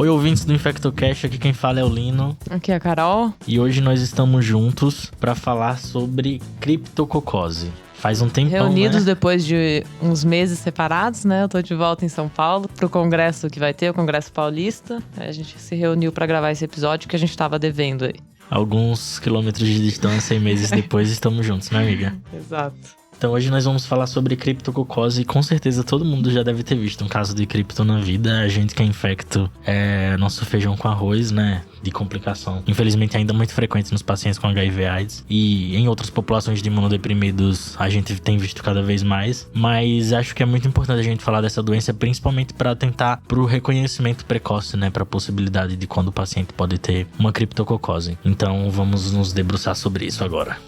Oi, ouvintes do InfectoCast, aqui quem fala é o Lino. Aqui é a Carol. E hoje nós estamos juntos para falar sobre criptococose. Faz um tempão, Reunidos né? depois de uns meses separados, né? Eu tô de volta em São Paulo pro congresso que vai ter, o Congresso Paulista. A gente se reuniu para gravar esse episódio que a gente tava devendo aí. Alguns quilômetros de distância e meses depois estamos juntos, né, amiga? Exato. Então hoje nós vamos falar sobre criptococose e com certeza todo mundo já deve ter visto um caso de cripto na vida. A gente que é infecto é nosso feijão com arroz, né? De complicação. Infelizmente ainda muito frequente nos pacientes com HIV/AIDS. E em outras populações de imunodeprimidos a gente tem visto cada vez mais. Mas acho que é muito importante a gente falar dessa doença, principalmente para atentar para o reconhecimento precoce, né? Para a possibilidade de quando o paciente pode ter uma criptococose. Então vamos nos debruçar sobre isso agora.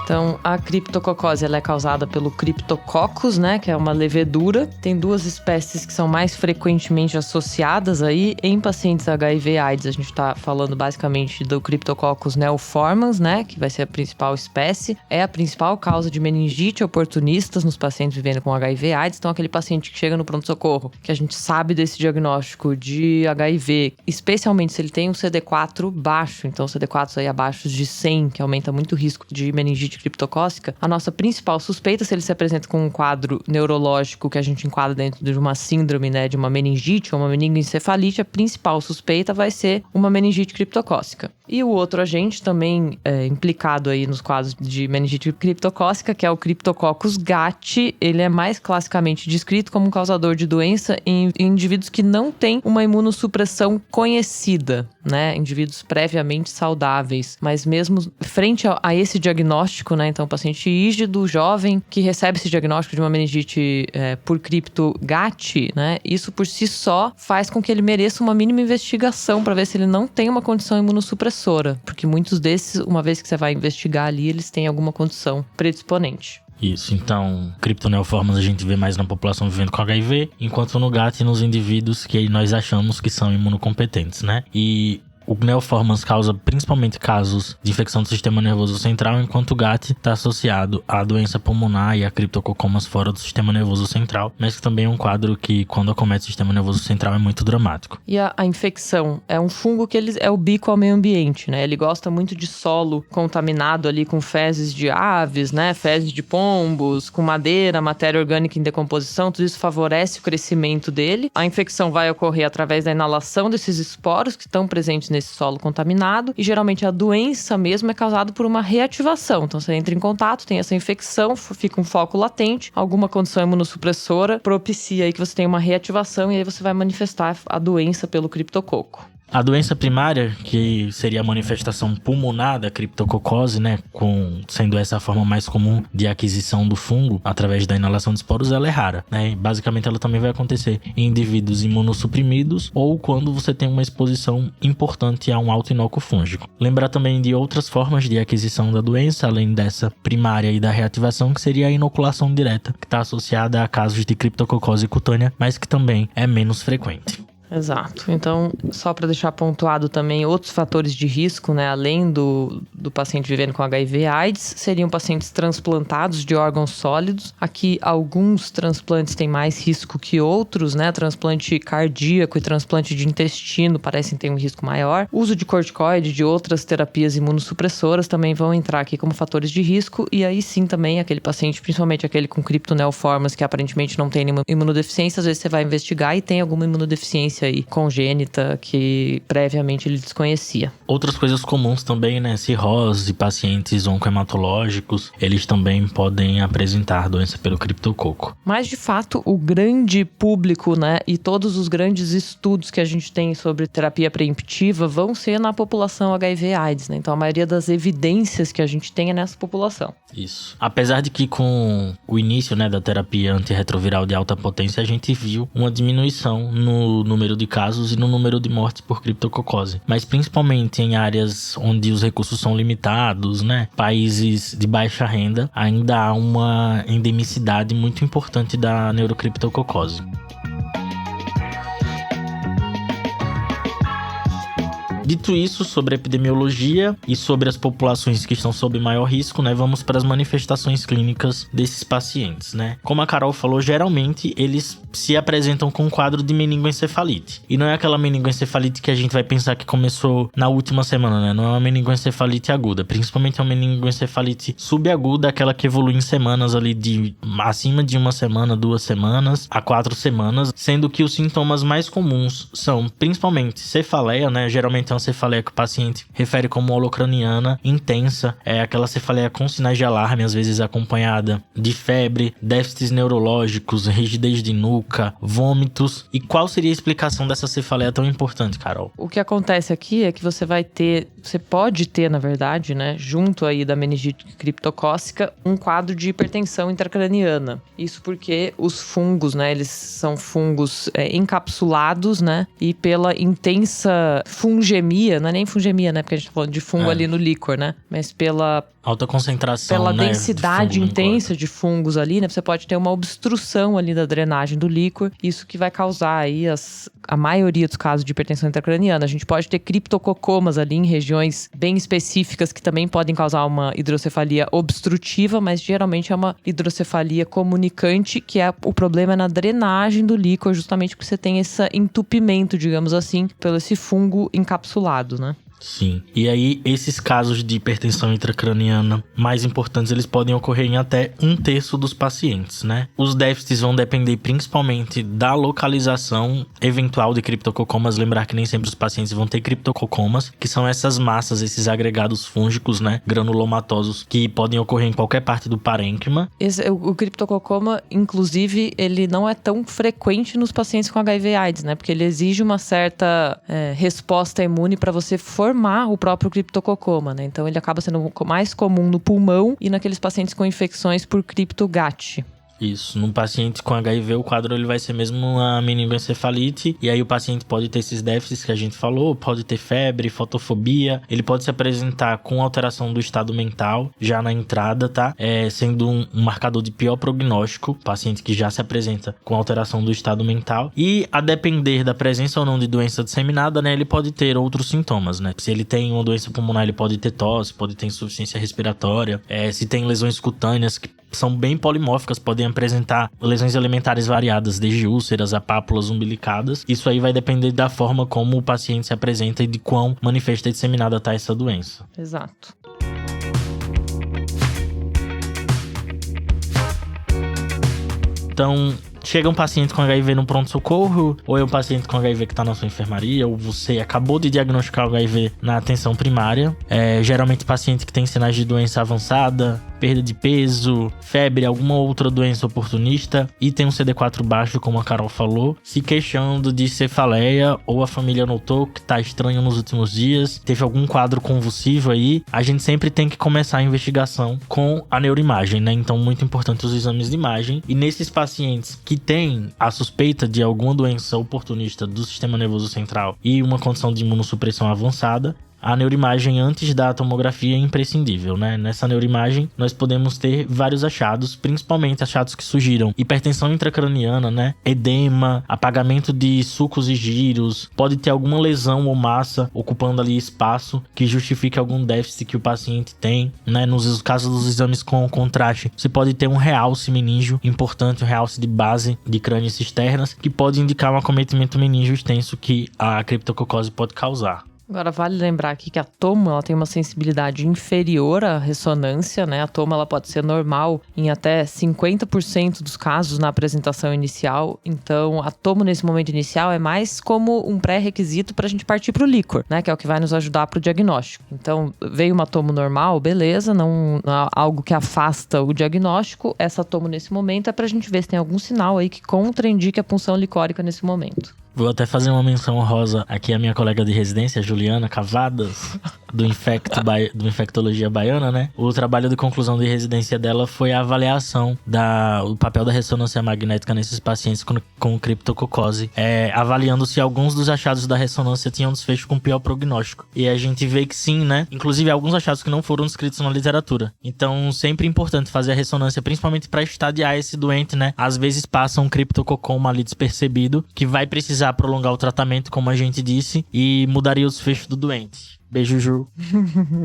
Então, a criptococose ela é causada pelo Cryptococcus, né, que é uma levedura. Tem duas espécies que são mais frequentemente associadas aí em pacientes HIV/AIDS. A gente está falando basicamente do Cryptococcus neoformans, né, que vai ser a principal espécie. É a principal causa de meningite oportunistas nos pacientes vivendo com HIV/AIDS. Então, aquele paciente que chega no pronto-socorro, que a gente sabe desse diagnóstico de HIV, especialmente se ele tem um CD4 baixo, então CD4 aí abaixo de 100, que aumenta muito o risco de meningite criptocócica, a nossa principal suspeita, se ele se apresenta com um quadro neurológico que a gente enquadra dentro de uma síndrome, né, de uma meningite ou uma meningoencefalite, a principal suspeita vai ser uma meningite criptocócica. E o outro agente também implicado aí nos quadros de meningite criptocócica, que é o Cryptococcus gat, ele é mais classicamente descrito como um causador de doença em indivíduos que não têm uma imunossupressão conhecida, né, indivíduos previamente saudáveis, mas mesmo frente a esse diagnóstico, né, então paciente rígido, jovem, que recebe esse diagnóstico de uma meningite por cripto gat, né, isso por si só faz com que ele mereça uma mínima investigação para ver se ele não tem uma condição imunossupressora, porque muitos desses, uma vez que você vai investigar ali, eles têm alguma condição predisponente. Isso, então, criptoneoformas a gente vê mais na população vivendo com HIV, enquanto no GAT nos indivíduos que nós achamos que são imunocompetentes, né? E o neoformans causa principalmente casos de infecção do sistema nervoso central, enquanto o GAT está associado à doença pulmonar e a criptococomas fora do sistema nervoso central, mas que também é um quadro que, quando acomete o sistema nervoso central, é muito dramático. E a infecção é um fungo que é o bico ao meio ambiente, né? Ele gosta muito de solo contaminado ali com fezes de aves, né? Fezes de pombos, com madeira, matéria orgânica em decomposição, tudo isso favorece o crescimento dele. A infecção vai ocorrer através da inalação desses esporos que estão presentes nesse solo contaminado, e geralmente a doença mesmo é causada por uma reativação. Então você entra em contato, tem essa infecção, fica um foco latente, alguma condição imunossupressora propicia aí que você tenha uma reativação e aí você vai manifestar a doença pelo criptococo. A doença primária, que seria a manifestação pulmonar da criptococose, né, sendo essa a forma mais comum de aquisição do fungo através da inalação de esporos, ela é rara, né? E basicamente ela também vai acontecer em indivíduos imunossuprimidos ou quando você tem uma exposição importante a um alto inócuo fúngico. Lembrar também de outras formas de aquisição da doença, além dessa primária e da reativação, que seria a inoculação direta, que está associada a casos de criptococose cutânea, mas que também é menos frequente. Exato. Então, só para deixar pontuado também, outros fatores de risco, né, além do paciente vivendo com HIV/AIDS, seriam pacientes transplantados de órgãos sólidos. Aqui, alguns transplantes têm mais risco que outros, né? Transplante cardíaco e transplante de intestino parecem ter um risco maior. Uso de corticoide, de outras terapias imunossupressoras também vão entrar aqui como fatores de risco. E aí sim também aquele paciente, principalmente aquele com criptoneoformas, que aparentemente não tem nenhuma imunodeficiência, às vezes você vai investigar e tem alguma imunodeficiência aí congênita que previamente ele desconhecia. Outras coisas comuns também, né? Cirrose, pacientes oncohematológicos, eles também podem apresentar doença pelo criptococo. Mas, de fato, o grande público, né, e todos os grandes estudos que a gente tem sobre terapia preemptiva vão ser na população HIV/AIDS, né? Então, a maioria das evidências que a gente tem é nessa população. Isso. Apesar de que com o início, né, da terapia antirretroviral de alta potência, a gente viu uma diminuição no número de casos e no número de mortes por criptococose. Mas principalmente em áreas onde os recursos são limitados, né, países de baixa renda, ainda há uma endemicidade muito importante da neurocriptococose. Dito isso sobre a epidemiologia e sobre as populações que estão sob maior risco, né, vamos para as manifestações clínicas desses pacientes, né? Como a Carol falou, geralmente eles se apresentam com um quadro de meningoencefalite. E não é aquela meningoencefalite que a gente vai pensar que começou na última semana, né? Não é uma meningoencefalite aguda, principalmente é uma meningoencefalite subaguda, aquela que evolui em semanas ali de acima de 1 semana, 2 semanas a 4 semanas, sendo que os sintomas mais comuns são principalmente cefaleia, né? Geralmente é uma cefaleia que o paciente refere como holocraniana, intensa, é aquela cefaleia com sinais de alarme, às vezes acompanhada de febre, déficits neurológicos, rigidez de nuca, vômitos. E qual seria a explicação dessa cefaleia tão importante, Carol? O que acontece aqui é que você pode ter, na verdade, né, junto aí da meningite criptocócica, um quadro de hipertensão intracraniana. Isso porque os fungos, né, eles são fungos encapsulados, né, e pela intensa fungemia, não é nem fungemia, né, porque a gente tá falando de fungo ali no líquor, né, mas pela alta concentração, pela né, densidade intensa de fungos ali, né? Você pode ter uma obstrução ali da drenagem do líquor. Isso que vai causar aí a maioria dos casos de hipertensão intracraniana. A gente pode ter criptococomas ali em regiões bem específicas que também podem causar uma hidrocefalia obstrutiva, mas geralmente é uma hidrocefalia comunicante, que o problema é na drenagem do líquor, justamente porque você tem esse entupimento, digamos assim, pelo esse fungo encapsulado, né? Sim. E aí, esses casos de hipertensão intracraniana mais importantes, eles podem ocorrer em até 1/3 dos pacientes, né? Os déficits vão depender principalmente da localização eventual de criptococomas. Lembrar que nem sempre os pacientes vão ter criptococomas, que são essas massas, esses agregados fúngicos, né? Granulomatosos, que podem ocorrer em qualquer parte do parênquima. O criptococoma, inclusive, ele não é tão frequente nos pacientes com HIV/AIDS, né? Porque ele exige uma certa resposta imune para você formar o próprio criptococoma, né? Então ele acaba sendo mais comum no pulmão e naqueles pacientes com infecções por criptogat. Isso, num paciente com HIV, o quadro ele vai ser mesmo uma meningoencefalite, e aí o paciente pode ter esses déficits que a gente falou, pode ter febre, fotofobia, ele pode se apresentar com alteração do estado mental já na entrada, tá? Sendo um marcador de pior prognóstico, paciente que já se apresenta com alteração do estado mental, e a depender da presença ou não de doença disseminada, né, ele pode ter outros sintomas, né? Se ele tem uma doença pulmonar, ele pode ter tosse, pode ter insuficiência respiratória, se tem lesões cutâneas que são bem polimórficas, podem apresentar lesões alimentares variadas, desde úlceras a pápulas umbilicadas. Isso aí vai depender da forma como o paciente se apresenta e de quão manifesta e disseminada está essa doença. Exato. Então, chega um paciente com HIV no pronto-socorro, ou é um paciente com HIV que está na sua enfermaria, ou você acabou de diagnosticar o HIV na atenção primária. Geralmente paciente que tem sinais de doença avançada, perda de peso, febre, alguma outra doença oportunista e tem um CD4 baixo, como a Carol falou, se queixando de cefaleia, ou a família notou que tá estranho nos últimos dias, teve algum quadro convulsivo aí, a gente sempre tem que começar a investigação com a neuroimagem, né? Então, muito importante os exames de imagem. E nesses pacientes que têm a suspeita de alguma doença oportunista do sistema nervoso central e uma condição de imunossupressão avançada, a neuroimagem antes da tomografia é imprescindível, né? Nessa neuroimagem, nós podemos ter vários achados, principalmente achados que sugiram hipertensão intracraniana, né? Edema, apagamento de sulcos e giros, pode ter alguma lesão ou massa ocupando ali espaço que justifique algum déficit que o paciente tem, né? Nos casos dos exames com contraste, você pode ter um realce meníngeo importante, um realce de base de crânios externas, que pode indicar um acometimento meníngeo extenso que a criptococose pode causar. Agora, vale lembrar aqui que a tomo ela tem uma sensibilidade inferior à ressonância, né? A tomo ela pode ser normal em até 50% dos casos na apresentação inicial. Então, a tomo nesse momento inicial é mais como um pré-requisito para a gente partir para o líquor, né? Que é o que vai nos ajudar para o diagnóstico. Então, veio uma tomo normal, beleza, não é algo que afasta o diagnóstico. Essa tomo nesse momento é para a gente ver se tem algum sinal aí que contraindique a punção licórica nesse momento. Vou até fazer uma menção honrosa aqui à minha colega de residência, Juliana Cavadas, do Infectologia Baiana, né? O trabalho de conclusão de residência dela foi a avaliação do papel da ressonância magnética nesses pacientes com criptococose, avaliando se alguns dos achados da ressonância tinham desfecho com pior prognóstico. E a gente vê que sim, né? Inclusive alguns achados que não foram descritos na literatura. Então, sempre importante fazer a ressonância, principalmente para estadiar esse doente, né? Às vezes passa um criptococoma ali despercebido, que vai precisar prolongar o tratamento, como a gente disse, e mudaria o desfecho do doente. Beijo, Ju.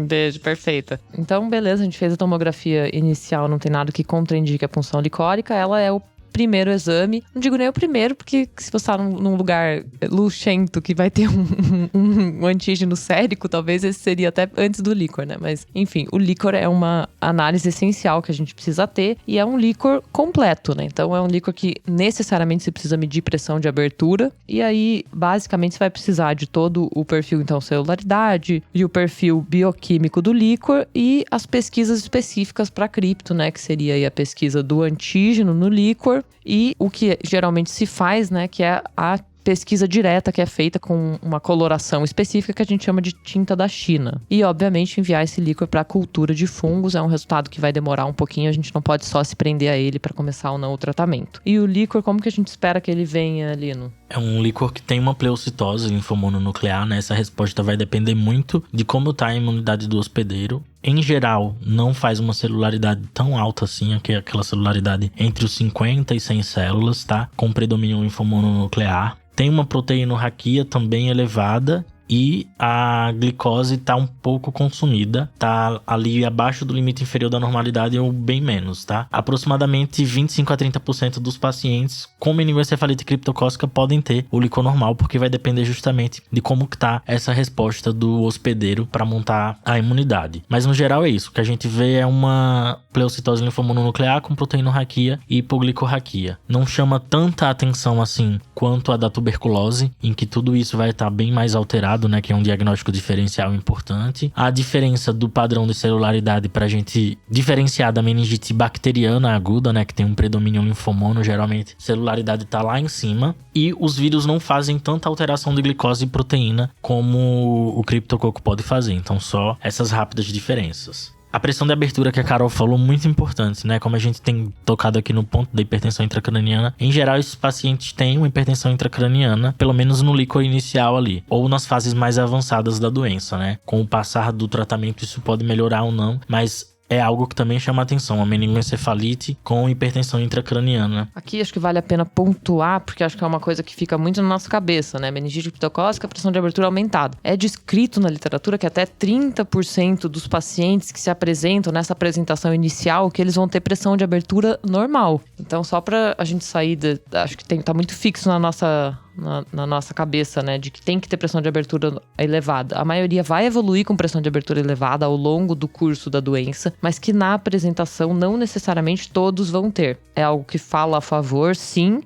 Beijo, perfeita. Então, beleza, a gente fez a tomografia inicial, não tem nada que contraindique a punção licórica. Ela é o primeiro exame. Não digo nem o primeiro, porque se você tá num lugar luxento que vai ter um antígeno sérico, talvez esse seria até antes do líquor, né? Mas, enfim, o líquor é uma análise essencial que a gente precisa ter e é um líquor completo, né? Então, é um líquor que necessariamente você precisa medir pressão de abertura e aí, basicamente, você vai precisar de todo o perfil, então, celularidade e o perfil bioquímico do líquor e as pesquisas específicas para cripto, né? Que seria aí a pesquisa do antígeno no líquor e o que geralmente se faz, né, que é a pesquisa direta que é feita com uma coloração específica que a gente chama de tinta da China. E, obviamente, enviar esse líquor para a cultura de fungos é um resultado que vai demorar um pouquinho, a gente não pode só se prender a ele para começar ou não o tratamento. E o líquor, como que a gente espera que ele venha, Lino? É um líquor que tem uma pleocitose linfomononuclear, né? Essa resposta vai depender muito de como tá a imunidade do hospedeiro. Em geral, não faz uma celularidade tão alta assim, aquela celularidade entre os 50 e 100 células, tá? Com predomínio linfomononuclear. Tem uma proteinorraquia também elevada e a glicose tá um pouco consumida, tá ali abaixo do limite inferior da normalidade ou bem menos, tá? Aproximadamente 25 a 30% dos pacientes com meningoencefalite criptocócica podem ter o líquor normal, porque vai depender justamente de como que tá essa resposta do hospedeiro para montar a imunidade. Mas no geral é isso, o que a gente vê é uma pleocitose linfomononuclear com proteinorraquia e hipoglicorraquia. Não chama tanta atenção assim quanto a da tuberculose, em que tudo isso vai estar bem mais alterado, né, que é um diagnóstico diferencial importante. A diferença do padrão de celularidade para a gente diferenciar da meningite bacteriana aguda, né, que tem um predomínio linfomono, geralmente a celularidade está lá em cima. E os vírus não fazem tanta alteração de glicose e proteína como o criptococo pode fazer. Então, só essas rápidas diferenças. A pressão de abertura que a Carol falou, muito importante, né? Como a gente tem tocado aqui no ponto da hipertensão intracraniana, em geral esses pacientes têm uma hipertensão intracraniana, pelo menos no líquor inicial ali, ou nas fases mais avançadas da doença, né? Com o passar do tratamento isso pode melhorar ou não, mas é algo que também chama atenção, a meningoencefalite com hipertensão intracraniana. Aqui acho que vale a pena pontuar, porque acho que é uma coisa que fica muito na nossa cabeça, né? Meningite criptocócica, pressão de abertura aumentada. É descrito na literatura que até 30% dos pacientes que se apresentam nessa apresentação inicial, que eles vão ter pressão de abertura normal. Então, só pra a gente sair, acho que tá muito fixo na nossa cabeça, né, de que tem que ter pressão de abertura elevada. A maioria vai evoluir com pressão de abertura elevada ao longo do curso da doença, mas que na apresentação não necessariamente todos vão ter. É algo que fala a favor, sim,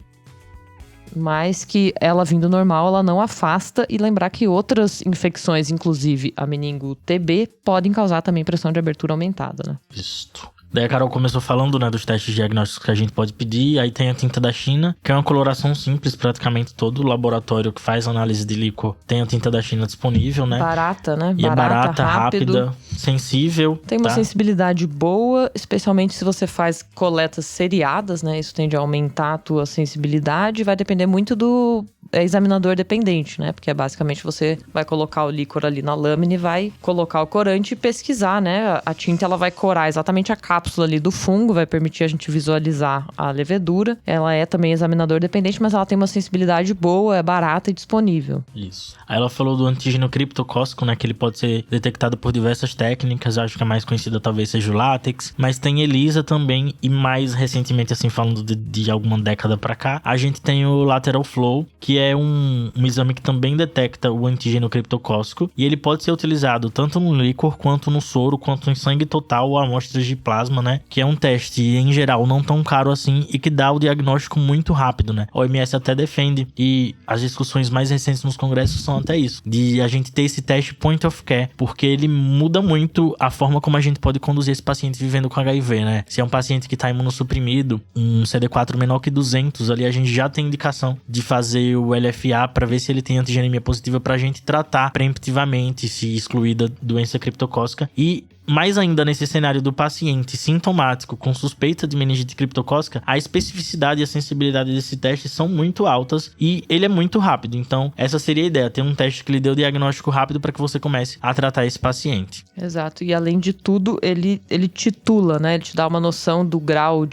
mas que ela vindo normal, ela não afasta, e lembrar que outras infecções, inclusive a meningo TB, podem causar também pressão de abertura aumentada, né? Isto. Daí a Carol começou falando, né, dos testes diagnósticos que a gente pode pedir. Aí tem a tinta da China, que é uma coloração simples. Praticamente todo laboratório que faz análise de líquor tem a tinta da China disponível, né? Barata, né? E barata, rápida, sensível. Tem uma sensibilidade boa, especialmente se você faz coletas seriadas, né? Isso tende a aumentar a tua sensibilidade. Vai depender muito do examinador dependente, né? Porque basicamente você vai colocar o líquor ali na lâmina e vai colocar o corante e pesquisar, né? A tinta, ela vai corar exatamente a cápsula ali do fungo, vai permitir a gente visualizar a levedura. Ela é também examinador dependente, mas ela tem uma sensibilidade boa, é barata e disponível. Isso. Aí ela falou do antígeno criptocócico, né? Que ele pode ser detectado por diversas técnicas. Acho que a mais conhecida talvez seja o látex. Mas tem ELISA também. E mais recentemente, assim, falando de alguma década pra cá, a gente tem o lateral flow, que é um exame que também detecta o antígeno criptocócico. E ele pode ser utilizado tanto no líquor, quanto no soro, quanto em sangue total ou amostras de plasma, né? Que é um teste, em geral, não tão caro assim e que dá o diagnóstico muito rápido, né? A OMS até defende, e as discussões mais recentes nos congressos são até isso, de a gente ter esse teste point of care, porque ele muda muito a forma como a gente pode conduzir esse paciente vivendo com HIV, né? Se é um paciente que tá imunossuprimido, um CD4 menor que 200, ali a gente já tem indicação de fazer o o LFA para ver se ele tem antigenemia positiva pra gente tratar preemptivamente se excluir da doença criptocócica. E mais ainda nesse cenário do paciente sintomático com suspeita de meningite criptocócica, a especificidade e a sensibilidade desse teste são muito altas e ele é muito rápido. Então, essa seria a ideia, ter um teste que lhe dê o diagnóstico rápido para que você comece a tratar esse paciente. Exato, e além de tudo, ele titula, né? Ele te dá uma noção do grau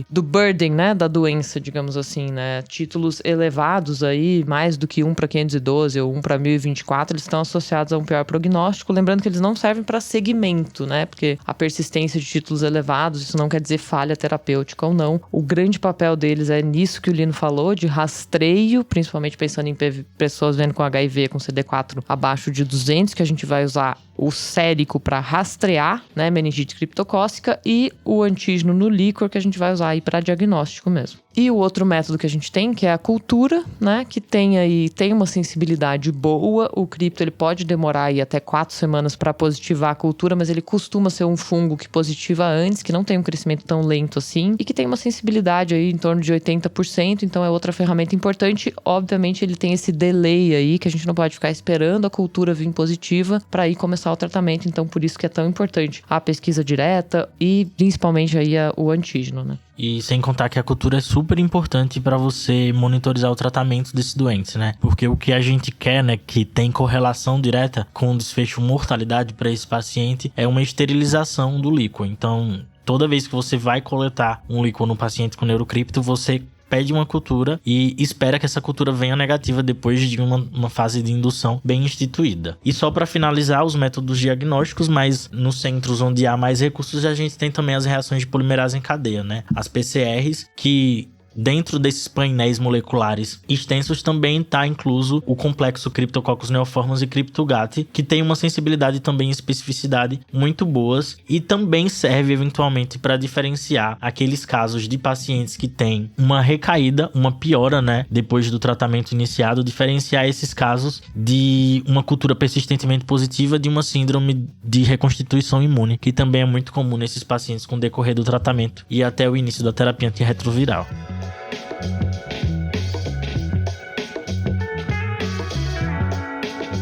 do burden, né? Da doença, digamos assim, né? Títulos elevados aí, mais do que 1 para 512 ou 1 para 1024, eles estão associados a um pior prognóstico, lembrando que eles não servem para segmento, né? Porque a persistência de títulos elevados, isso não quer dizer falha terapêutica ou não. O grande papel deles é nisso que o Lino falou, de rastreio, principalmente pensando em pessoas vendo com HIV, com CD4 abaixo de 200, que a gente vai usar o sérico para rastrear, né, meningite criptocócica, e o antígeno no líquor, que a gente vai usar aí para diagnóstico mesmo. E o outro método que a gente tem, que é a cultura, né, que tem uma sensibilidade boa. O cripto, ele pode demorar aí até 4 semanas para positivar a cultura, mas ele costuma ser um fungo que positiva antes, que não tem um crescimento tão lento assim, e que tem uma sensibilidade aí em torno de 80%, então é outra ferramenta importante. Obviamente, ele tem esse delay aí, que a gente não pode ficar esperando a cultura vir positiva para ir começar o tratamento, então por isso que é tão importante a pesquisa direta e principalmente aí o antígeno, né? E sem contar que a cultura é super importante para você monitorizar o tratamento desses doentes, né? Porque o que a gente quer, né, que tem correlação direta com o desfecho mortalidade para esse paciente é uma esterilização do líquor. Então, toda vez que você vai coletar um líquor no paciente com neurocripto, você pede uma cultura e espera que essa cultura venha negativa depois de uma fase de indução bem instituída. E só para finalizar os métodos diagnósticos, mas nos centros onde há mais recursos, a gente tem também as reações de polimerase em cadeia, né? As PCRs, que dentro desses painéis moleculares extensos também está incluso o complexo Cryptococcus neoformans e CryptoGat, que tem uma sensibilidade e também especificidade muito boas e também serve eventualmente para diferenciar aqueles casos de pacientes que têm uma recaída, uma piora, né, depois do tratamento iniciado, diferenciar esses casos de uma cultura persistentemente positiva de uma síndrome de reconstituição imune, que também é muito comum nesses pacientes com o decorrer do tratamento e até o início da terapia antirretroviral.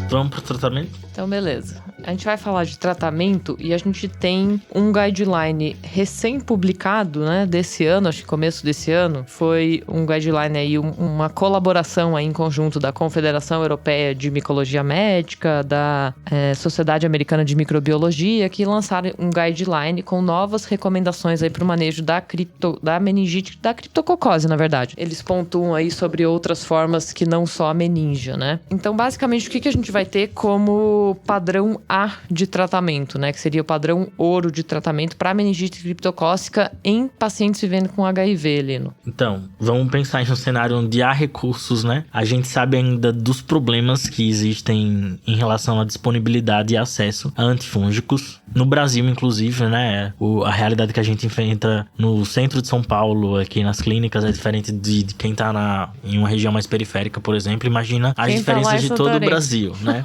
Vamos pro tratamento? Então, beleza. A gente vai falar de tratamento e a gente tem um guideline recém-publicado, né, desse ano, acho que começo desse ano. Foi um guideline aí, uma colaboração aí em conjunto da Confederação Europeia de Micologia Médica, da Sociedade Americana de Microbiologia, que lançaram um guideline com novas recomendações aí para o manejo da meningite, da criptococose, na verdade. Eles pontuam aí sobre outras formas que não só a meningia, né? Então, basicamente, o que a gente vai ter como padrão A de tratamento, né? Que seria o padrão ouro de tratamento para meningite criptocócica em pacientes vivendo com HIV, Lino. Então, vamos pensar em um cenário onde há recursos, né? A gente sabe ainda dos problemas que existem em relação à disponibilidade e acesso a antifúngicos. No Brasil, inclusive, né? A realidade que a gente enfrenta no centro de São Paulo, aqui nas clínicas, é diferente de quem tá em uma região mais periférica, por exemplo. Imagina as diferenças de todo o Brasil, né?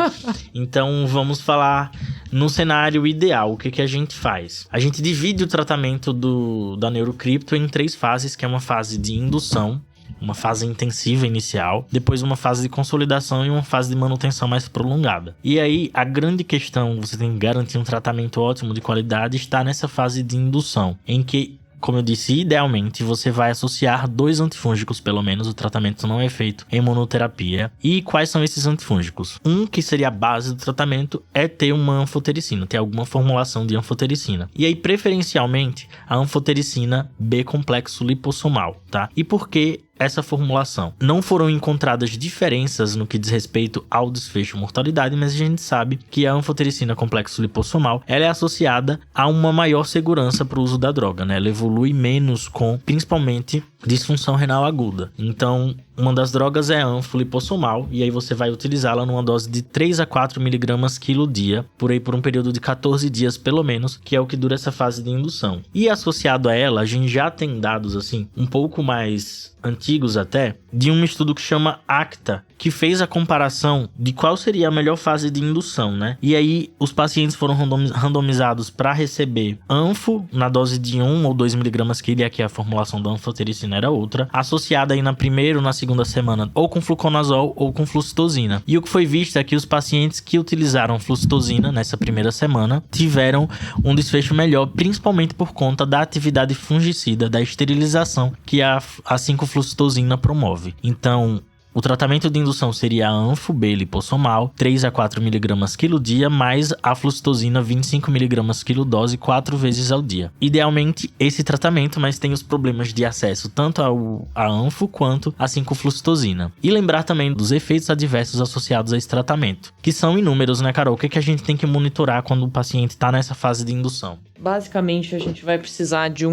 Então, vamos falar no cenário ideal. O que a gente faz? A gente divide o tratamento da neurocripto em 3 fases, que é uma fase de indução, uma fase intensiva inicial, depois uma fase de consolidação e uma fase de manutenção mais prolongada. E aí, a grande questão, você tem que garantir um tratamento ótimo de qualidade, está nessa fase de indução, em que, como eu disse, idealmente você vai associar 2 antifúngicos, pelo menos. O tratamento não é feito em monoterapia. E quais são esses antifúngicos? Um que seria a base do tratamento é ter uma anfotericina, ter alguma formulação de anfotericina. E aí, preferencialmente, a anfotericina B complexo lipossomal, tá? E por que essa formulação? Não foram encontradas diferenças no que diz respeito ao desfecho mortalidade, mas a gente sabe que a anfotericina complexo lipossomal, ela é associada a uma maior segurança para o uso da droga, né? Ela evolui menos com, principalmente, disfunção renal aguda. Então, uma das drogas é a anfolipossomal, e aí você vai utilizá-la numa dose de 3 a 4 miligramas quilo dia, por um período de 14 dias pelo menos, que é o que dura essa fase de indução. E associado a ela, a gente já tem dados assim, um pouco mais antigos até, de um estudo que chama ACTA, que fez a comparação de qual seria a melhor fase de indução, né? E aí, os pacientes foram randomizados para receber anfo na dose de 1 ou 2 miligramas quilo, e aqui a formulação da anfotericina era outra, associada aí na primeira ou na segunda semana ou com fluconazol ou com flucitosina. E o que foi visto é que os pacientes que utilizaram flucitosina nessa primeira semana tiveram um desfecho melhor, principalmente por conta da atividade fungicida, da esterilização que a 5-flucitosina promove. Então, o tratamento de indução seria a anfo B lipossomal, 3 a 4 mg quilo dia, mais a flucitosina 25 mg quilo dose 4 vezes ao dia. Idealmente, esse tratamento, mas tem os problemas de acesso tanto à anfo quanto à 5-flucitosina. E lembrar também dos efeitos adversos associados a esse tratamento, que são inúmeros, né, Carol? O que a gente tem que monitorar quando o paciente está nessa fase de indução? Basicamente, a gente vai precisar de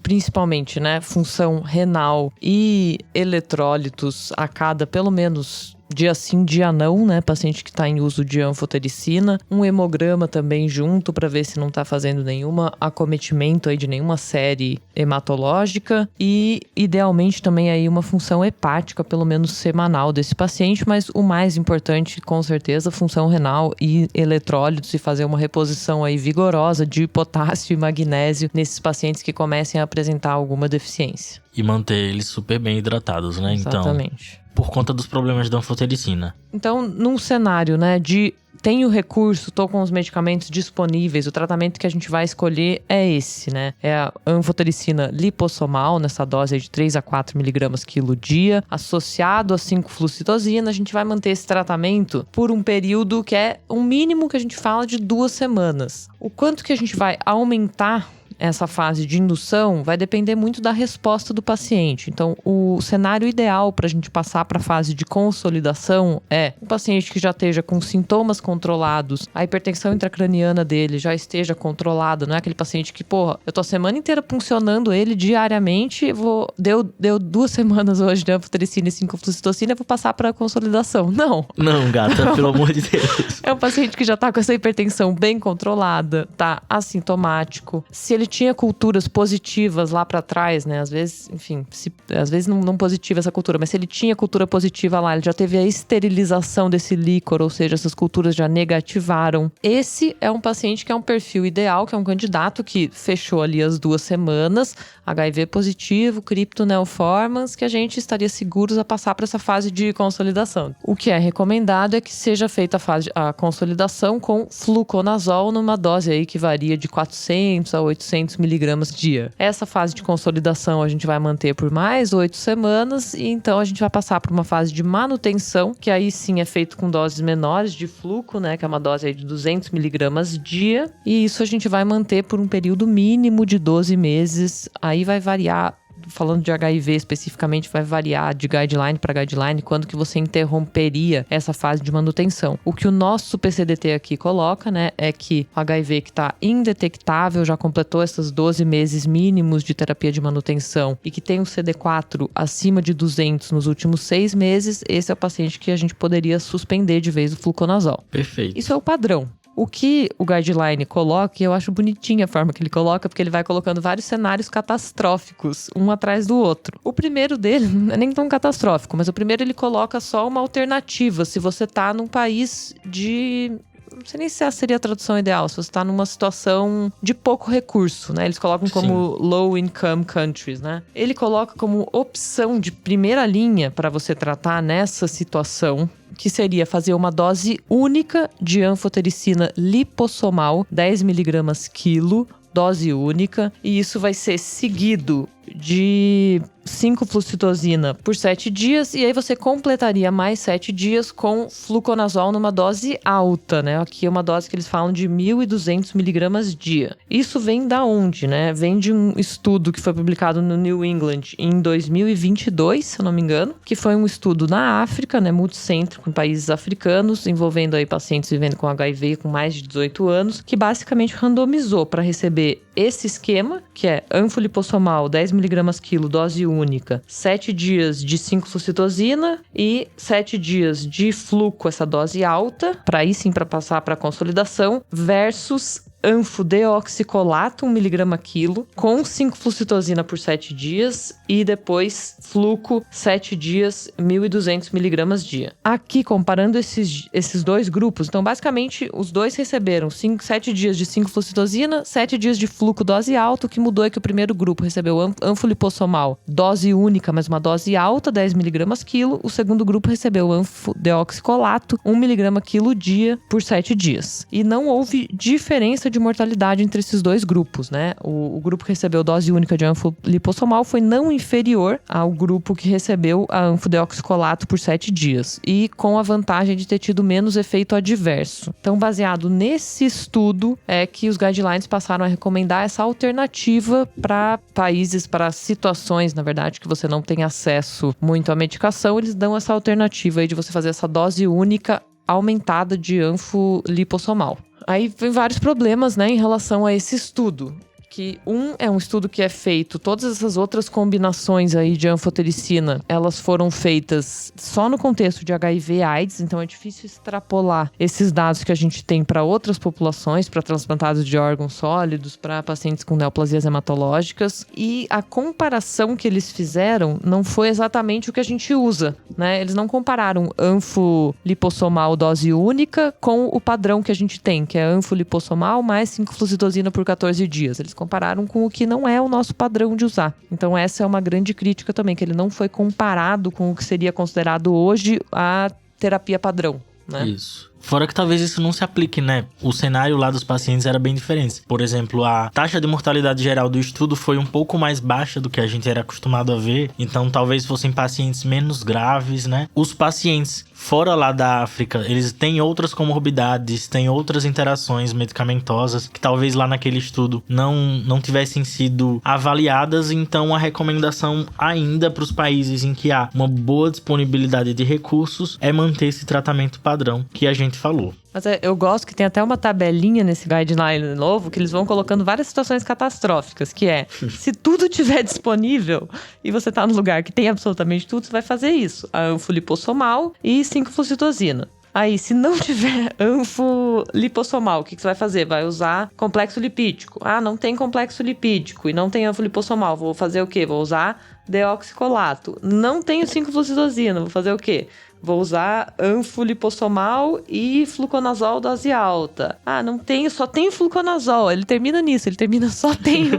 principalmente, né, função renal e eletrólitos a cada, pelo menos, dia sim, dia não, né? Paciente que está em uso de anfotericina. Um hemograma também junto para ver se não está fazendo nenhuma acometimento aí de nenhuma série hematológica. E, idealmente, também aí uma função hepática, pelo menos semanal desse paciente. Mas o mais importante, com certeza, função renal e eletrólitos, e fazer uma reposição aí vigorosa de potássio e magnésio nesses pacientes que comecem a apresentar alguma deficiência. E manter eles super bem hidratados, né? Exatamente. Então, por conta dos problemas da anfotericina. Então, num cenário, né, de tenho recurso, tô com os medicamentos disponíveis, o tratamento que a gente vai escolher é esse, né? É a anfotericina lipossomal, nessa dose aí de 3 a 4 mg quilo dia, associado a 5-flucitosina. A gente vai manter esse tratamento por um período que é um mínimo que a gente fala de 2 semanas. O quanto que a gente vai aumentar essa fase de indução vai depender muito da resposta do paciente. Então, o cenário ideal para a gente passar para a fase de consolidação é um paciente que já esteja com sintomas controlados, a hipertensão intracraniana dele já esteja controlada, não é aquele paciente que, eu tô a semana inteira puncionando ele diariamente, deu 2 semanas hoje de anfotericina e 5-flucitosina, eu vou passar para a consolidação. Não, gata, pelo amor de Deus. É um paciente que já tá com essa hipertensão bem controlada, tá assintomático. Se ele tinha culturas positivas lá pra trás, né? Às vezes, enfim, às vezes não positiva essa cultura, mas se ele tinha cultura positiva lá, ele já teve a esterilização desse líquor, ou seja, essas culturas já negativaram. Esse é um paciente que é um perfil ideal, que é um candidato que fechou ali as 2 semanas, HIV positivo, criptoneoformans, que a gente estaria seguros a passar para essa fase de consolidação. O que é recomendado é que seja feita a consolidação com fluconazol numa dose aí que varia de 400 a 800 miligramas dia. Essa fase de consolidação a gente vai manter por mais 8 semanas e então a gente vai passar por uma fase de manutenção, que aí sim é feito com doses menores de fluco, né, que é uma dose aí de 200 miligramas dia, e isso a gente vai manter por um período mínimo de 12 meses. Aí vai variar, falando de HIV especificamente, vai variar de guideline para guideline quando que você interromperia essa fase de manutenção. O que o nosso PCDT aqui coloca, né, é que o HIV que está indetectável, já completou esses 12 meses mínimos de terapia de manutenção e que tem um CD4 acima de 200 nos últimos 6 meses, esse é o paciente que a gente poderia suspender de vez o fluconazol. Perfeito. Isso é o padrão. O que o guideline coloca, e eu acho bonitinha a forma que ele coloca, porque ele vai colocando vários cenários catastróficos, um atrás do outro. O primeiro dele não é nem tão catastrófico, mas o primeiro ele coloca só uma alternativa. Se você tá num país não sei nem se essa seria a tradução ideal, se você está numa situação de pouco recurso, né? Eles colocam como low income countries, né? Ele coloca como opção de primeira linha para você tratar nessa situação, que seria fazer uma dose única de anfotericina lipossomal, 10 miligramas quilo, dose única, e isso vai ser seguido de 5-flucitosina por 7 dias, e aí você completaria mais 7 dias com fluconazol numa dose alta, né? Aqui é uma dose que eles falam de 1.200 miligramas dia. Isso vem da onde, né? Vem de um estudo que foi publicado no New England em 2022, se eu não me engano, que foi um estudo na África, né? Multicêntrico, em países africanos, envolvendo aí pacientes vivendo com HIV com mais de 18 anos, que basicamente randomizou para receber esse esquema, que é anfolipossomal, 10 miligramas quilo, dose única, 7 dias de 5-flucitosina e 7 dias de fluco, essa dose alta, para aí sim para passar para consolidação, versus anfodeoxicolato 1mg quilo, com 5-flucitosina por 7 dias e depois fluco 7 dias, 1.200 miligramas dia. Aqui, comparando esses dois grupos, então basicamente os dois receberam 7 dias de 5-flucitosina, 7 dias de fluco dose alta. O que mudou é que o primeiro grupo recebeu anfolipossomal, dose única, mas uma dose alta, 10mg quilo. O segundo grupo recebeu anfodeoxicolato, 1mg quilo dia por 7 dias. E não houve diferença de mortalidade entre esses dois grupos, né? O grupo que recebeu dose única de anfolipossomal foi não inferior ao grupo que recebeu a anfodeoxicolato por 7 dias. E com a vantagem de ter tido menos efeito adverso. Então, baseado nesse estudo, é que os guidelines passaram a recomendar essa alternativa para países, para situações, na verdade, que você não tem acesso muito à medicação. Eles dão essa alternativa aí de você fazer essa dose única aumentada de anfolipossomal. Aí vem vários problemas, né, em relação a esse estudo. Que é um estudo que é feito, todas essas outras combinações aí de anfotericina, elas foram feitas só no contexto de HIV/AIDS, então é difícil extrapolar esses dados que a gente tem para outras populações, para transplantados de órgãos sólidos, para pacientes com neoplasias hematológicas, e a comparação que eles fizeram não foi exatamente o que a gente usa, né? Eles não compararam anfolipossomal dose única com o padrão que a gente tem, que é anfolipossomal mais 5-flucitosina por 14 dias. Eles compararam com o que não é o nosso padrão de usar. Então essa é uma grande crítica também, que ele não foi comparado com o que seria considerado hoje a terapia padrão, né? Isso. Fora que talvez isso não se aplique, né? O cenário lá dos pacientes era bem diferente. Por exemplo, a taxa de mortalidade geral do estudo foi um pouco mais baixa do que a gente era acostumado a ver. Então, talvez fossem pacientes menos graves, né? Os pacientes fora lá da África, eles têm outras comorbidades, têm outras interações medicamentosas que talvez lá naquele estudo não tivessem sido avaliadas. Então, a recomendação ainda para os países em que há uma boa disponibilidade de recursos é manter esse tratamento padrão que a gente falou. Mas eu gosto que tem até uma tabelinha nesse guideline novo, que eles vão colocando várias situações catastróficas, que é, se tudo tiver disponível e você tá no lugar que tem absolutamente tudo, você vai fazer isso. A anfolipossomal e 5-flucitosina. Aí, se não tiver anfolipossomal, o que você vai fazer? Vai usar complexo lipídico. Ah, não tem complexo lipídico e não tem anfolipossomal. Vou fazer o quê? Vou usar deoxicolato. Não tenho 5-flucitosina. Vou fazer o quê? Vou usar anfolipossomal e fluconazol dose alta. Ah, não tenho, só tem fluconazol. Ele termina nisso, só tenho.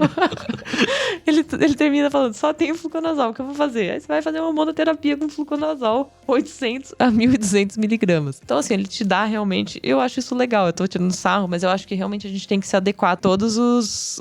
ele termina falando, só tenho fluconazol, o que eu vou fazer? Aí você vai fazer uma monoterapia com fluconazol, 800 a 1.200 miligramas. Então, assim, ele te dá realmente, eu acho isso legal, eu tô tirando sarro, mas eu acho que realmente a gente tem que se adequar a todos os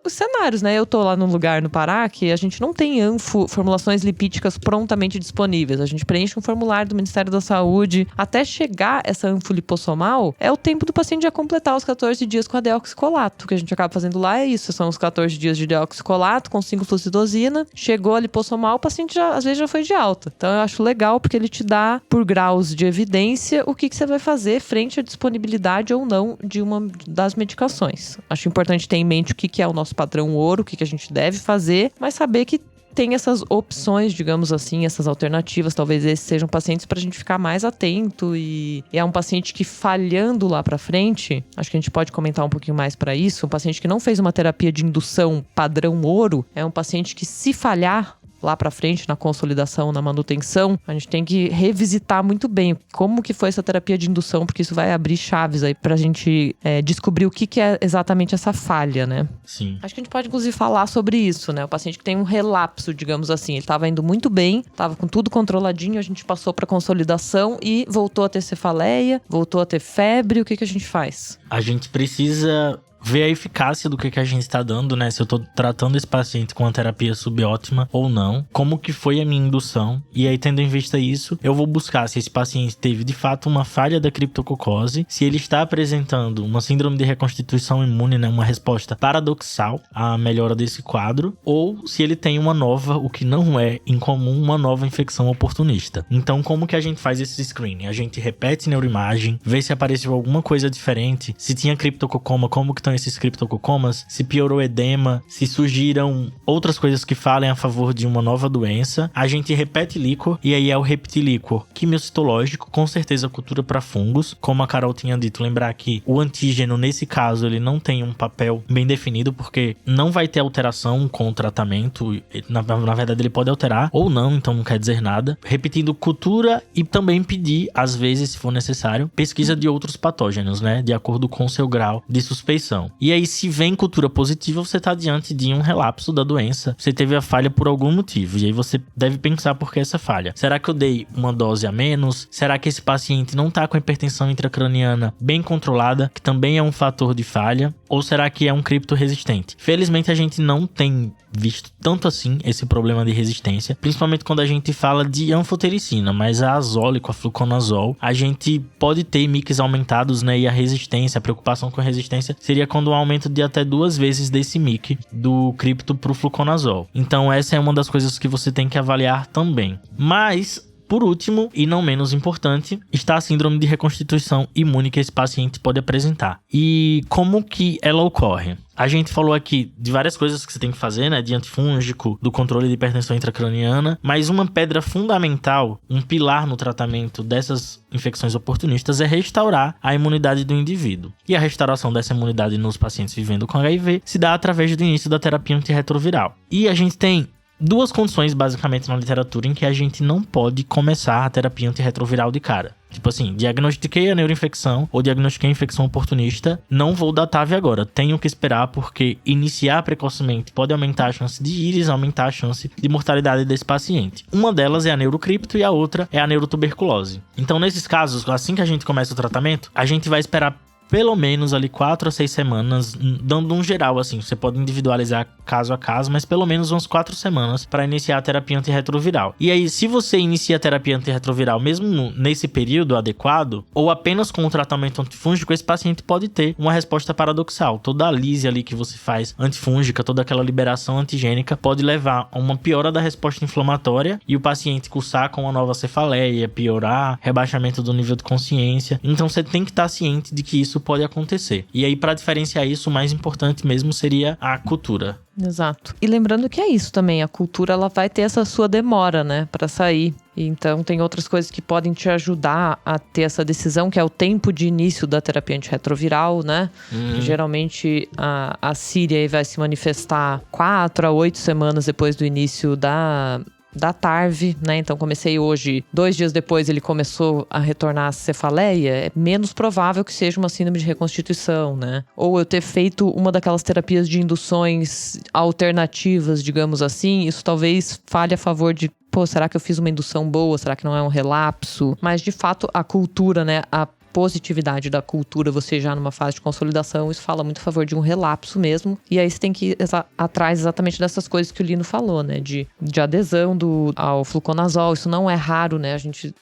cenários, né? Eu tô lá num lugar no Pará que a gente não tem formulações lipídicas prontamente disponíveis. A gente preenche um formulário do Ministério da Saúde. Até chegar essa anfolipossomal, é o tempo do paciente já completar os 14 dias com a deoxicolato. O que a gente acaba fazendo lá é isso. São os 14 dias de deoxicolato com 5-flucitosina. Chegou a lipossomal, o paciente às vezes já foi de alta. Então eu acho legal porque ele te dá, por graus de evidência, o que você vai fazer frente à disponibilidade ou não de uma das medicações. Acho importante ter em mente o que é o nosso padrão ouro, o que a gente deve fazer, mas saber que tem essas opções, digamos assim, essas alternativas. Talvez esses sejam pacientes para a gente ficar mais atento e é um paciente que, falhando lá para frente, acho que a gente pode comentar um pouquinho mais para isso, um paciente que não fez uma terapia de indução padrão ouro, é um paciente que, se falhar lá pra frente, na consolidação, na manutenção, a gente tem que revisitar muito bem como que foi essa terapia de indução, porque isso vai abrir chaves aí pra gente descobrir o que é exatamente essa falha, né? Sim. Acho que a gente pode, inclusive, falar sobre isso, né? O paciente que tem um relapso, digamos assim, ele tava indo muito bem, tava com tudo controladinho, a gente passou pra consolidação e voltou a ter cefaleia, voltou a ter febre, o que a gente faz? A gente precisa ver a eficácia do que a gente está dando, né? Se eu tô tratando esse paciente com uma terapia subótima ou não. Como que foi a minha indução. E aí, tendo em vista isso, eu vou buscar se esse paciente teve, de fato, uma falha da criptococose. Se ele está apresentando uma síndrome de reconstituição imune, né? Uma resposta paradoxal à melhora desse quadro. Ou se ele tem uma nova, o que não é incomum, uma nova infecção oportunista. Então, como que a gente faz esse screening? A gente repete neuroimagem, vê se apareceu alguma coisa diferente. Se tinha criptococoma, como que estão esses criptococomas, se piorou o edema, se surgiram outras coisas que falem a favor de uma nova doença, a gente repete líquor, e aí é o repetir líquor quimiocitológico, com certeza cultura para fungos, como a Carol tinha dito, lembrar que o antígeno nesse caso ele não tem um papel bem definido, porque não vai ter alteração com o tratamento, na verdade ele pode alterar ou não, então não quer dizer nada. Repetindo cultura e também pedir, às vezes se for necessário, pesquisa de outros patógenos, né, de acordo com o seu grau de suspeição. E aí se vem cultura positiva, você está diante de um relapso da doença, você teve a falha por algum motivo, e aí você deve pensar por que essa falha. Será que eu dei uma dose a menos? Será que esse paciente não está com a hipertensão intracraniana bem controlada, que também é um fator de falha? Ou será que é um cripto resistente? Felizmente a gente não tem visto tanto assim esse problema de resistência, principalmente quando a gente fala de anfotericina, mas a azólico, a fluconazol, a gente pode ter mix aumentados, né, e a resistência, a preocupação com a resistência seria quando um aumento de até 2 vezes desse mix do cripto pro fluconazol. Então essa é uma das coisas que você tem que avaliar também. Mas por último, e não menos importante, está a síndrome de reconstituição imune que esse paciente pode apresentar. E como que ela ocorre? A gente falou aqui de várias coisas que você tem que fazer, né? De antifúngico, do controle de hipertensão intracraniana, mas uma pedra fundamental, um pilar no tratamento dessas infecções oportunistas é restaurar a imunidade do indivíduo. E a restauração dessa imunidade nos pacientes vivendo com HIV se dá através do início da terapia antirretroviral. E a gente tem 2 condições, basicamente, na literatura em que a gente não pode começar a terapia antirretroviral de cara. Tipo assim, diagnostiquei a neuroinfecção ou diagnostiquei a infecção oportunista, não vou dar TAV agora. Tenho que esperar porque iniciar precocemente pode aumentar a chance de íris, aumentar a chance de mortalidade desse paciente. Uma delas é a neurocripto e a outra é a neurotuberculose. Então, nesses casos, assim que a gente começa o tratamento, a gente vai esperar pelo menos ali 4 a 6 semanas, dando um geral assim, você pode individualizar caso a caso, mas pelo menos umas 4 semanas para iniciar a terapia antirretroviral. E aí, se você inicia a terapia antirretroviral mesmo nesse período adequado, ou apenas com o tratamento antifúngico, esse paciente pode ter uma resposta paradoxal. Toda a lise ali que você faz antifúngica, toda aquela liberação antigênica pode levar a uma piora da resposta inflamatória e o paciente cursar com uma nova cefaleia, piorar, rebaixamento do nível de consciência. Então você tem que estar ciente de que isso pode acontecer. E aí, para diferenciar isso, o mais importante mesmo seria a cultura. Exato. E lembrando que é isso também, a cultura ela vai ter essa sua demora, né, para sair. Então tem outras coisas que podem te ajudar a ter essa decisão, que é o tempo de início da terapia antirretroviral, né? Geralmente a síria vai se manifestar 4 a 8 semanas depois do início da TARV, né? Então comecei hoje, 2 dias depois ele começou a retornar a cefaleia, é menos provável que seja uma síndrome de reconstituição, né? Ou eu ter feito uma daquelas terapias de induções alternativas, digamos assim, isso talvez fale a favor de, pô, será que eu fiz uma indução boa? Será que não é um relapso? Mas de fato a cultura, né? A positividade da cultura, você já numa fase de consolidação, isso fala muito a favor de um relapso mesmo. E aí você tem que ir atrás exatamente dessas coisas que o Lino falou, né? De adesão ao fluconazol. Isso não é raro, né?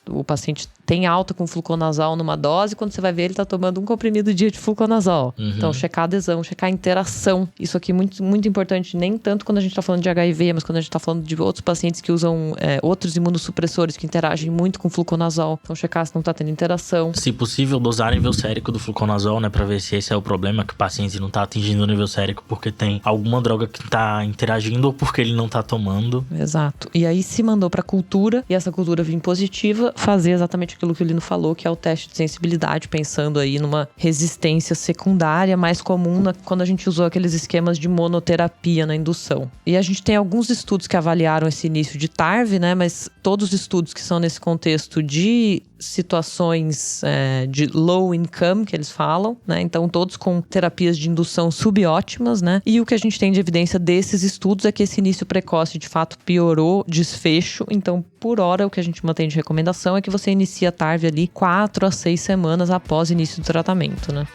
O paciente tem alta com fluconazol numa dose, quando você vai ver ele tá tomando um comprimido dia de fluconazol. Então, checar a adesão, checar a interação. Isso aqui é muito, muito importante, nem tanto quando a gente tá falando de HIV, mas quando a gente tá falando de outros pacientes que usam outros imunossupressores que interagem muito com fluconazol. Então, checar se não tá tendo interação. Se possível, dosar o nível sérico do fluconazol, né, pra ver se esse é o problema, que o paciente não tá atingindo o nível sérico porque tem alguma droga que tá interagindo ou porque ele não tá tomando. Exato. E aí, se mandou pra cultura, e essa cultura vir positiva, fazer exatamente aquilo que o Lino falou, que é o teste de sensibilidade, pensando aí numa resistência secundária mais comum quando a gente usou aqueles esquemas de monoterapia na indução. E a gente tem alguns estudos que avaliaram esse início de TARV, né? Mas todos os estudos que são nesse contexto de situações de low income, que eles falam, né? Então, todos com terapias de indução subótimas, né? E o que a gente tem de evidência desses estudos é que esse início precoce, de fato, piorou desfecho. Então, por hora, o que a gente mantém de recomendação é que você inicie a TARV ali 4 a 6 semanas após o início do tratamento, né?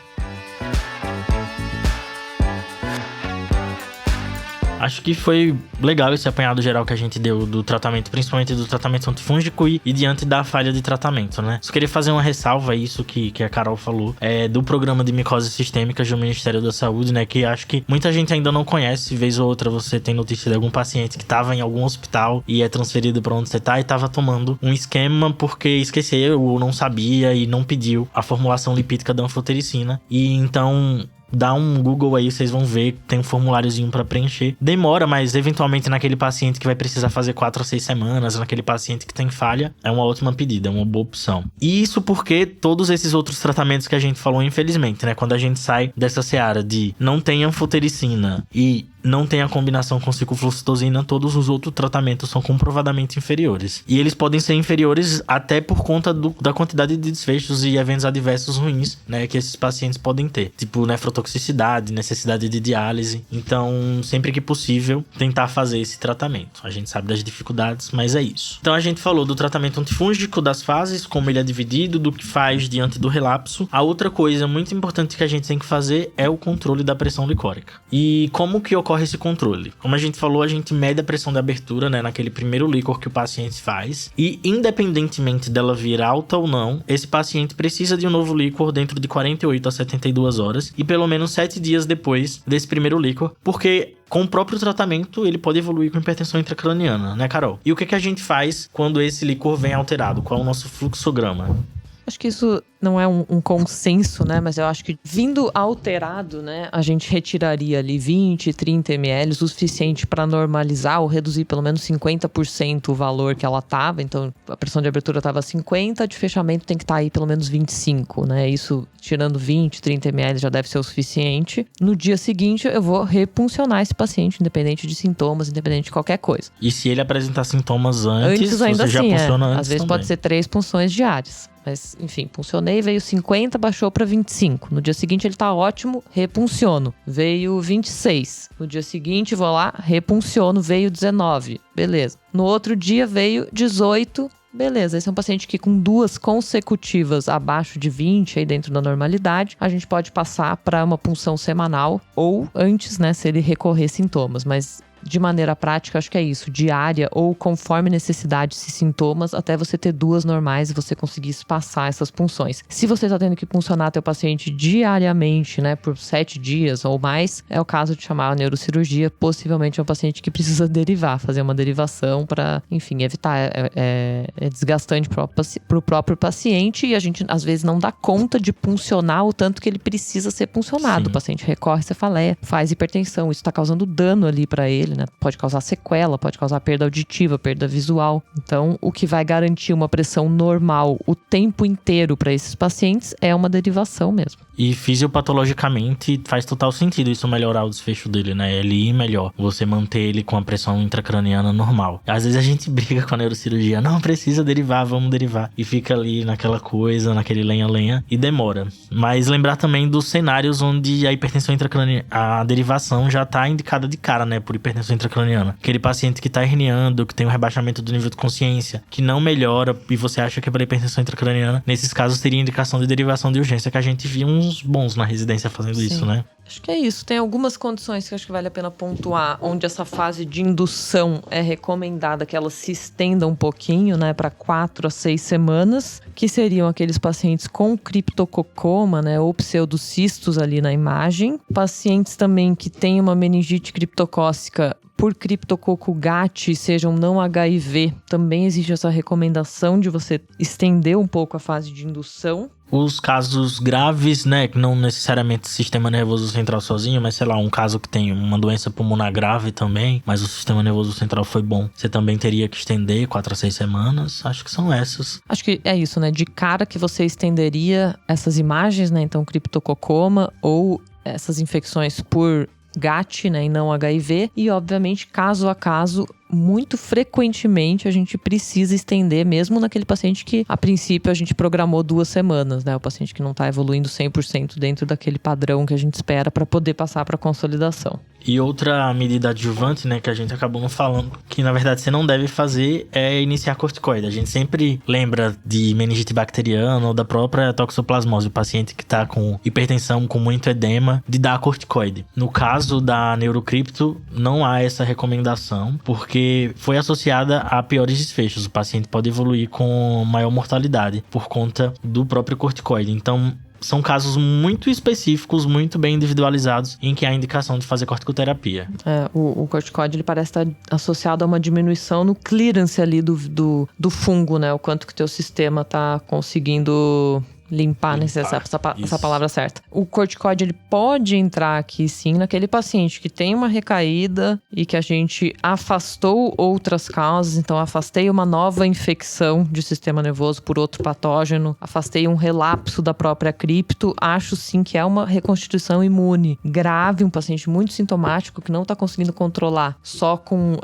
Acho que foi legal esse apanhado geral que a gente deu do tratamento, principalmente do tratamento antifúngico e diante da falha de tratamento, né? Só queria fazer uma ressalva a isso que a Carol falou, do programa de micose sistêmica do Ministério da Saúde, né? Que acho que muita gente ainda não conhece. Vez ou outra você tem notícia de algum paciente que estava em algum hospital e é transferido para onde você tá e estava tomando um esquema porque esqueceu ou não sabia e não pediu a formulação lipídica da anfotericina. E então, dá um Google aí, vocês vão ver, tem um formuláriozinho pra preencher. Demora, mas eventualmente naquele paciente que vai precisar fazer 4 a 6 semanas, naquele paciente que tem falha, é uma ótima pedida, é uma boa opção. E isso porque todos esses outros tratamentos que a gente falou, infelizmente, né? Quando a gente sai dessa seara de não tem anfotericina e não tem a combinação com ciclofluoxetosina, todos os outros tratamentos são comprovadamente inferiores. E eles podem ser inferiores até por conta da quantidade de desfechos e eventos adversos ruins, né, que esses pacientes podem ter. Tipo nefrotoxicidade, necessidade de diálise. Então, sempre que possível, tentar fazer esse tratamento. A gente sabe das dificuldades, mas é isso. Então, a gente falou do tratamento antifúngico, das fases, como ele é dividido, do que faz diante do relapso. A outra coisa muito importante que a gente tem que fazer é o controle da pressão licórica. E como que ocorre esse controle? Como a gente falou, a gente mede a pressão de abertura, né, naquele primeiro líquor que o paciente faz, e independentemente dela vir alta ou não, esse paciente precisa de um novo líquor dentro de 48 a 72 horas e pelo menos 7 dias depois desse primeiro líquor, porque com o próprio tratamento ele pode evoluir com hipertensão intracraniana, né, Carol? E o que a gente faz quando esse líquor vem alterado? Qual é o nosso fluxograma? Acho que isso não é um consenso, né? Mas eu acho que vindo alterado, né? A gente retiraria ali 20, 30 ml, o suficiente para normalizar ou reduzir pelo menos 50% o valor que ela tava. Então, a pressão de abertura estava 50, de fechamento tem que estar aí pelo menos 25, né? Isso, tirando 20, 30 ml já deve ser o suficiente. No dia seguinte, eu vou repuncionar esse paciente, independente de sintomas, independente de qualquer coisa. E se ele apresentar sintomas antes ainda você assim, já funciona antes às vezes também. pode ser 3 punções diárias. Mas, enfim, puncionei, veio 50, baixou para 25. No dia seguinte ele tá ótimo, repunciono. Veio 26. No dia seguinte vou lá, repunciono, veio 19. Beleza. No outro dia veio 18. Beleza, esse é um paciente que com 2 consecutivas abaixo de 20, aí dentro da normalidade, a gente pode passar para uma punção semanal ou antes, né, se ele recorrer sintomas. Mas de maneira prática, acho que é isso, diária ou conforme necessidade, se sintomas, até você ter 2 normais e você conseguir passar essas punções. Se você está tendo que puncionar teu paciente diariamente, né, por 7 dias ou mais, é o caso de chamar a neurocirurgia. Possivelmente é um paciente que precisa derivar, fazer uma derivação para, enfim, evitar. É desgastante para o próprio paciente e a gente às vezes não dá conta de puncionar o tanto que ele precisa ser puncionado. Sim. O paciente recorre cefaleia, faz hipertensão, isso está causando dano ali para ele. Né? Pode causar sequela, pode causar perda auditiva, perda visual. Então, o que vai garantir uma pressão normal o tempo inteiro para esses pacientes é uma derivação mesmo. E fisiopatologicamente faz total sentido isso melhorar o desfecho dele, né? Ele ir melhor, você manter ele com a pressão intracraniana normal. Às vezes a gente briga com a neurocirurgia, não precisa derivar, vamos derivar. E fica ali naquela coisa, naquele lenha-lenha e demora. Mas lembrar também dos cenários onde a hipertensão intracraniana, a derivação já tá indicada de cara, né? Por hipertensão intracraniana. Aquele paciente que tá herniando, que tem um rebaixamento do nível de consciência, que não melhora e você acha que é pela hipertensão intracraniana, nesses casos teria indicação de derivação de urgência, que a gente viu uns bons na residência fazendo Sim. isso, né? Acho que é isso. Tem algumas condições que acho que vale a pena pontuar, onde essa fase de indução é recomendada que ela se estenda um pouquinho, né, para 4 a 6 semanas, que seriam aqueles pacientes com criptococoma, né, ou pseudocistos ali na imagem. Pacientes também que têm uma meningite criptocócica por criptococo GAT, sejam não HIV, também existe essa recomendação de você estender um pouco a fase de indução. Os casos graves, né, que não necessariamente sistema nervoso central sozinho, mas sei lá, um caso que tem uma doença pulmonar grave também, mas o sistema nervoso central foi bom, você também teria que estender 4 a 6 semanas, acho que são essas. Acho que é isso, né, de cara que você estenderia essas imagens, né, então criptococoma ou essas infecções por GAT, né, e não HIV, e obviamente caso a caso, muito frequentemente a gente precisa estender, mesmo naquele paciente que a princípio a gente programou 2 semanas, né, o paciente que não está evoluindo 100% dentro daquele padrão que a gente espera para poder passar para consolidação. E outra medida adjuvante, né, que a gente acabou não falando, que na verdade você não deve fazer, é iniciar corticoide. A gente sempre lembra de meningite bacteriana ou da própria toxoplasmose, o paciente que está com hipertensão, com muito edema, de dar corticoide. No caso da neurocripto, não há essa recomendação, porque foi associada a piores desfechos. O paciente pode evoluir com maior mortalidade por conta do próprio corticoide. Então, são casos muito específicos, muito bem individualizados, em que há indicação de fazer corticoterapia. O corticoide ele parece estar associado a uma diminuição no clearance ali do fungo, né? O quanto que o teu sistema está conseguindo limpar, né? Essa palavra certa. O corticoide, ele pode entrar aqui sim naquele paciente que tem uma recaída e que a gente afastou outras causas, então afastei uma nova infecção de sistema nervoso por outro patógeno, afastei um relapso da própria cripto, acho sim que é uma reconstituição imune grave, um paciente muito sintomático que não está conseguindo controlar só com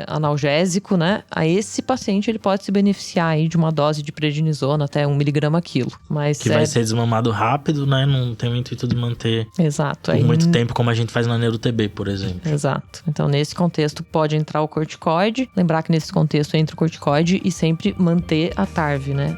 analgésico, né? A esse paciente ele pode se beneficiar aí de uma dose de prednisona até 1 mg a quilo. Mas que vai ser desmamado rápido, né? Não tem o intuito de manter exato, por muito tempo, como a gente faz na NeuroTB, por exemplo. Exato. Então, nesse contexto, pode entrar o corticoide. Lembrar que nesse contexto entra o corticoide e sempre manter a TARV, né?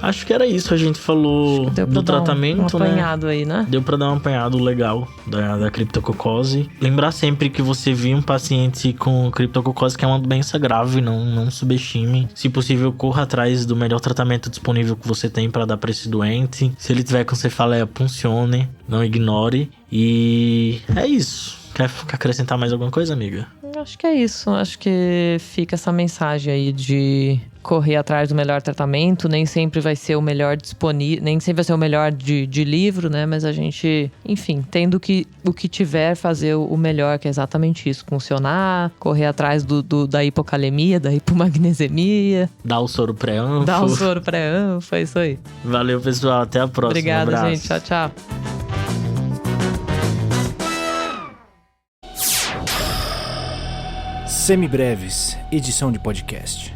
Acho que era isso, a gente falou do tratamento, um apanhado, né? Aí, né? Deu pra dar um apanhado legal da criptococose. Lembrar sempre que você vir um paciente com criptococose que é uma doença grave, não subestime. Se possível, corra atrás do melhor tratamento disponível que você tem pra dar pra esse doente. Se ele tiver com cefaleia, funcione, não ignore. E é isso. Quer acrescentar mais alguma coisa, amiga? Acho que é isso. Acho que fica essa mensagem aí de correr atrás do melhor tratamento. Nem sempre vai ser o melhor disponível, nem sempre vai ser o melhor de livro, né? Mas a gente, enfim, tendo o que tiver, fazer o melhor, que é exatamente isso. Funcionar, correr atrás da hipocalemia, da hipomagnesemia. Dar o soro pré-anfo. É isso aí. Valeu, pessoal. Até a próxima. Obrigada, abraço. gente. Tchau, tchau. Semibreves, edição de podcast.